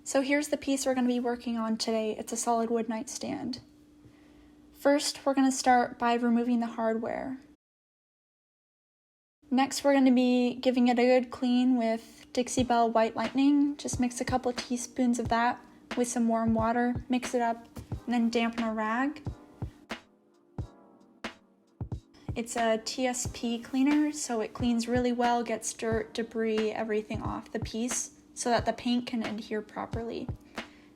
So here's the piece we're going to be working on today. It's a solid wood nightstand. First, we're going to start by removing the hardware. Next, we're going to be giving it a good clean with Dixie Belle White Lightning. Just mix a couple teaspoons of that with some warm water, mix it up, and then dampen a rag. It's a TSP cleaner, so it cleans really well, gets dirt, debris, everything off the piece so that the paint can adhere properly.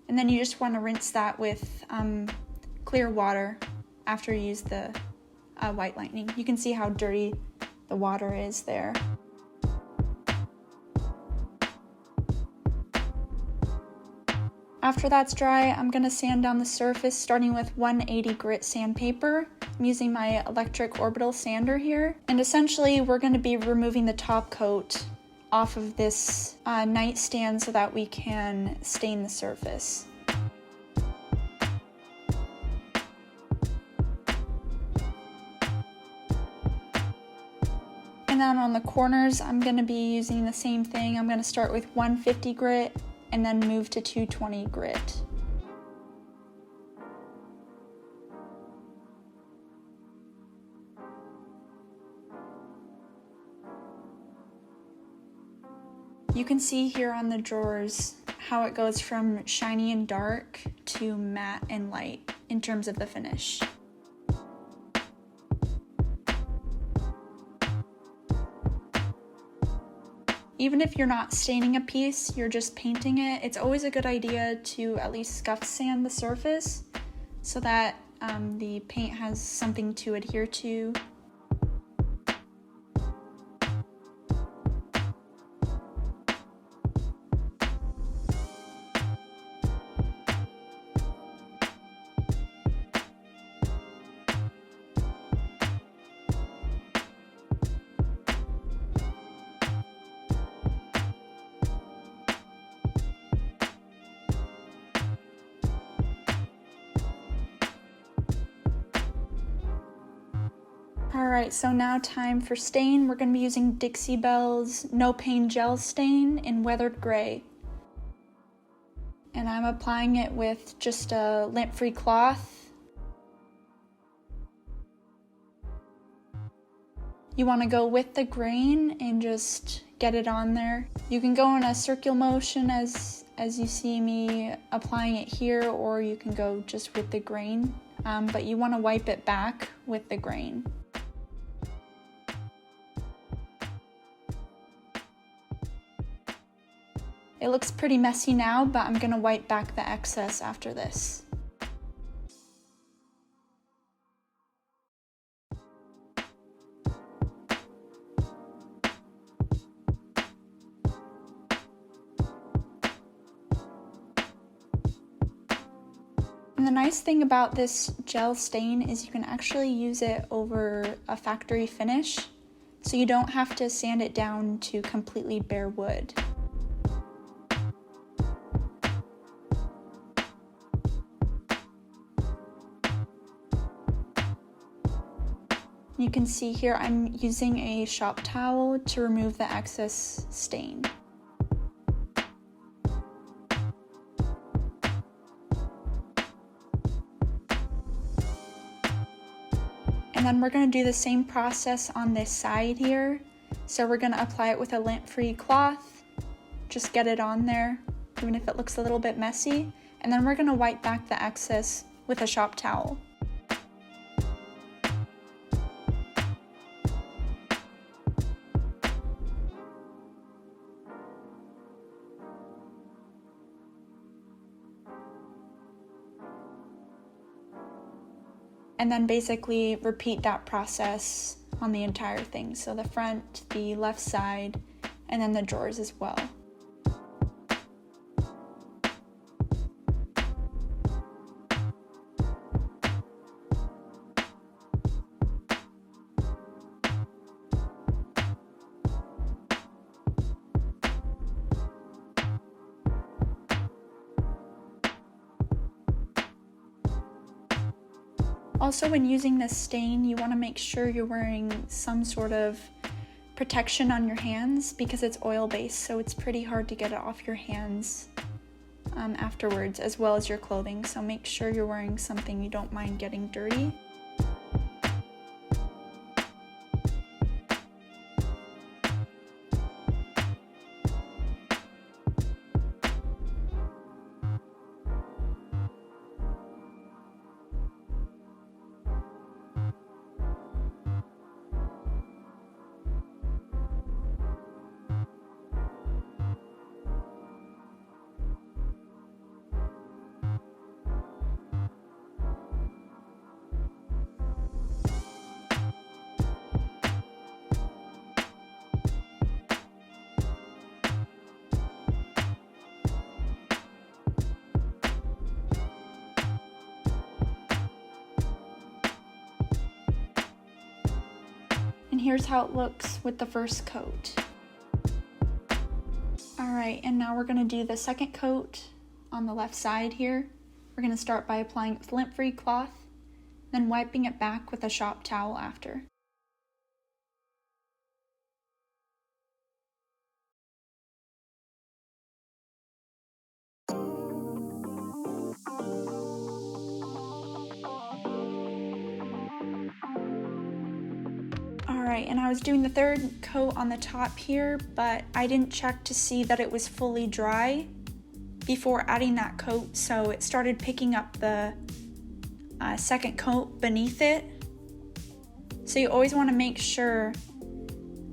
And then you just want to rinse that with clear water after you use the White Lightning. You can see how dirty the water is there. After that's dry, I'm going to sand down the surface starting with 180 grit sandpaper. I'm using my electric orbital sander here. And essentially we're going to be removing the top coat off of this nightstand so that we can stain the surface. And then on the corners, I'm going to be using the same thing. I'm going to start with 150 grit and then move to 220 grit. You can see here on the drawers how it goes from shiny and dark to matte and light in terms of the finish. Even if you're not staining a piece, you're just painting it, it's always a good idea to at least scuff sand the surface so that the paint has something to adhere to. Alright, so now time for stain. We're going to be using Dixie Belle's No Pain Gel Stain in Weathered Gray. And I'm applying it with just a lint-free cloth. You want to go with the grain and just get it on there. You can go in a circular motion as you see me applying it here, or you can go just with the grain, but you want to wipe it back with the grain. It looks pretty messy now, but I'm going to wipe back the excess after this. And the nice thing about this gel stain is you can actually use it over a factory finish, so you don't have to sand it down to completely bare wood. You can see here I'm using a shop towel to remove the excess stain. And then we're going to do the same process on this side here. So we're going to apply it with a lint-free cloth. Just get it on there, even if it looks a little bit messy. And then we're going to wipe back the excess with a shop towel. And then basically repeat that process on the entire thing. So the front, the left side, and then the drawers as well. Also, when using this stain, you want to make sure you're wearing some sort of protection on your hands because it's oil-based, so it's pretty hard to get it off your hands afterwards, as well as your clothing, so make sure you're wearing something you don't mind getting dirty. And here's how it looks with the first coat. Alright, and now we're going to do the second coat on the left side here. We're going to start by applying it with lint-free cloth, then wiping it back with a shop towel after. Alright, and I was doing the third coat on the top here, but I didn't check to see that it was fully dry before adding that coat, so it started picking up the second coat beneath it. So you always want to make sure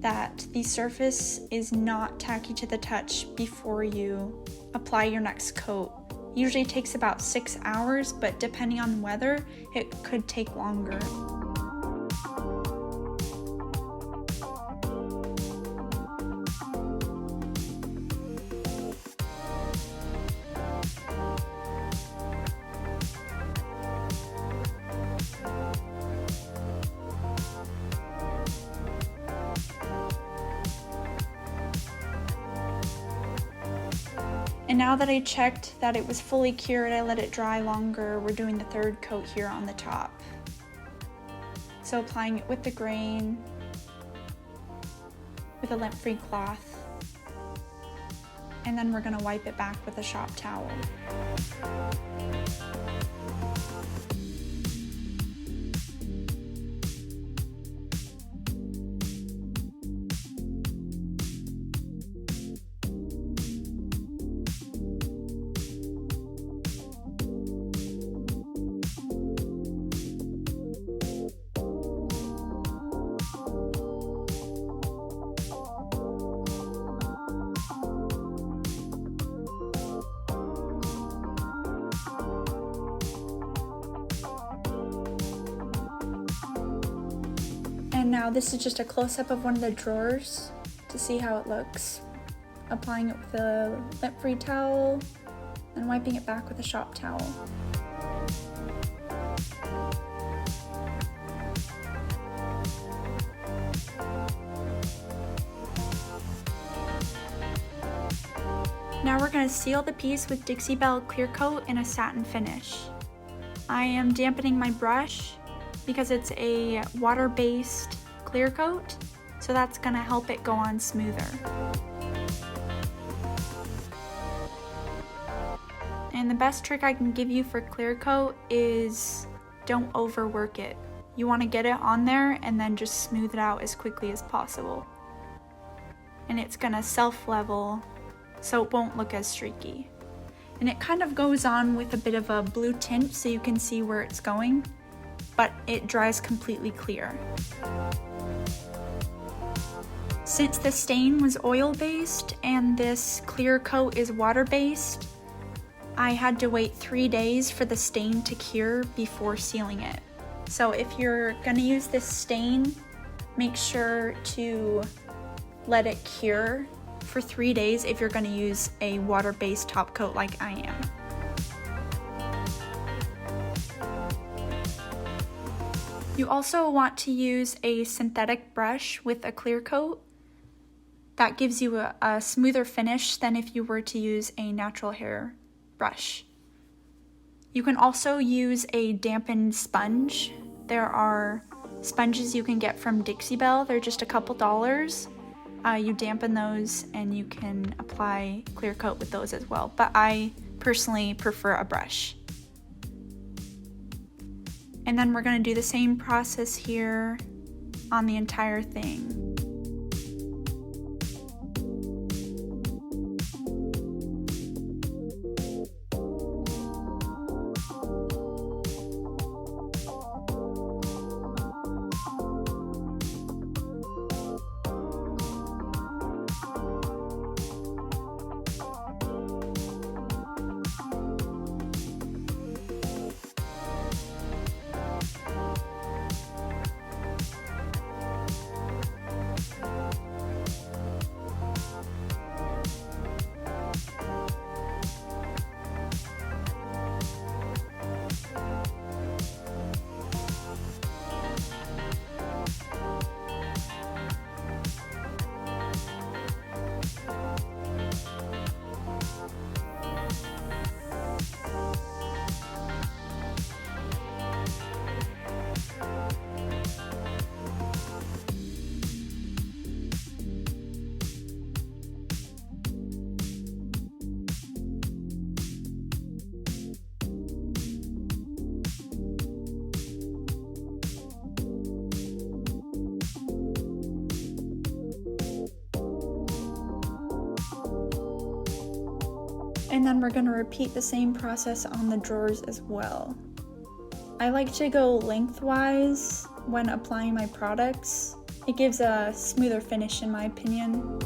that the surface is not tacky to the touch before you apply your next coat. It usually takes about 6 hours, but depending on the weather, it could take longer. And now that I checked that it was fully cured, I let it dry longer. We're doing the third coat here on the top. So applying it with the grain, with a lint-free cloth, and then we're gonna wipe it back with a shop towel. And now this is just a close-up of one of the drawers to see how it looks. Applying it with a lint-free towel and wiping it back with a shop towel. Now we're going to seal the piece with Dixie Belle Clear Coat in a satin finish. I am dampening my brush because it's a water-based clear coat, so that's going to help it go on smoother. And the best trick I can give you for clear coat is don't overwork it. You want to get it on there and then just smooth it out as quickly as possible. And it's going to self-level so it won't look as streaky. And it kind of goes on with a bit of a blue tint so you can see where it's going, but it dries completely clear. Since the stain was oil-based and this clear coat is water-based, I had to wait 3 days for the stain to cure before sealing it. So if you're gonna use this stain, make sure to let it cure for 3 days if you're gonna use a water-based top coat like I am. You also want to use a synthetic brush with a clear coat. That gives you a smoother finish than if you were to use a natural hair brush. You can also use a dampened sponge. There are sponges you can get from Dixie Belle. They're just a couple dollars. You dampen those and you can apply clear coat with those as well. But I personally prefer a brush. And then we're going to do the same process here on the entire thing. And then we're going to repeat the same process on the drawers as well. I like to go lengthwise when applying my products. It gives a smoother finish in my opinion.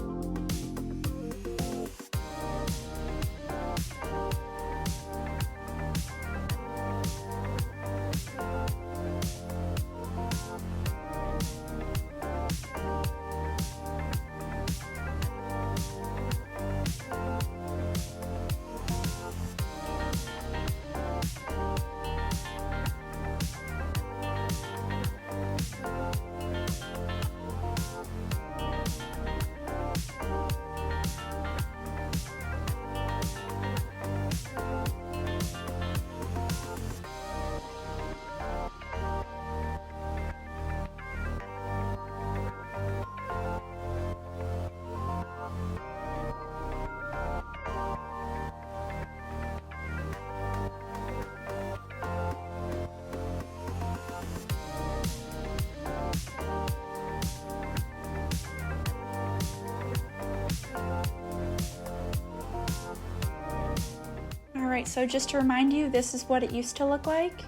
Alright, so just to remind you, this is what it used to look like,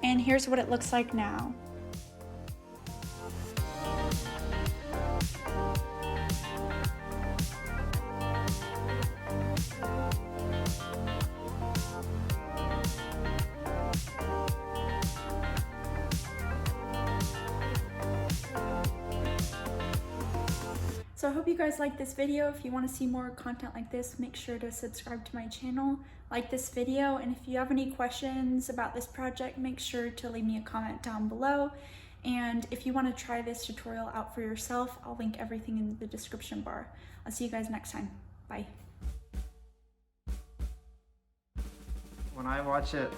and here's what it looks like now. So I hope you guys liked this video. If you want to see more content like this, make sure to subscribe to my channel, like this video, and if you have any questions about this project, make sure to leave me a comment down below. And if you want to try this tutorial out for yourself, I'll link everything in the description bar. I'll see you guys next time. Bye. When I watch it...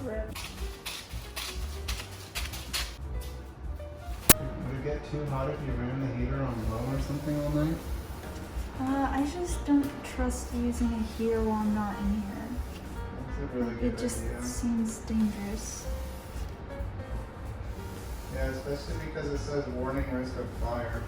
Rip. Would it get too hot if you ran the heater on low or something all night? I just don't trust using a heater while I'm not in here. That's a really good It just idea. seems dangerous. Yeah, especially because it says warning risk of fire.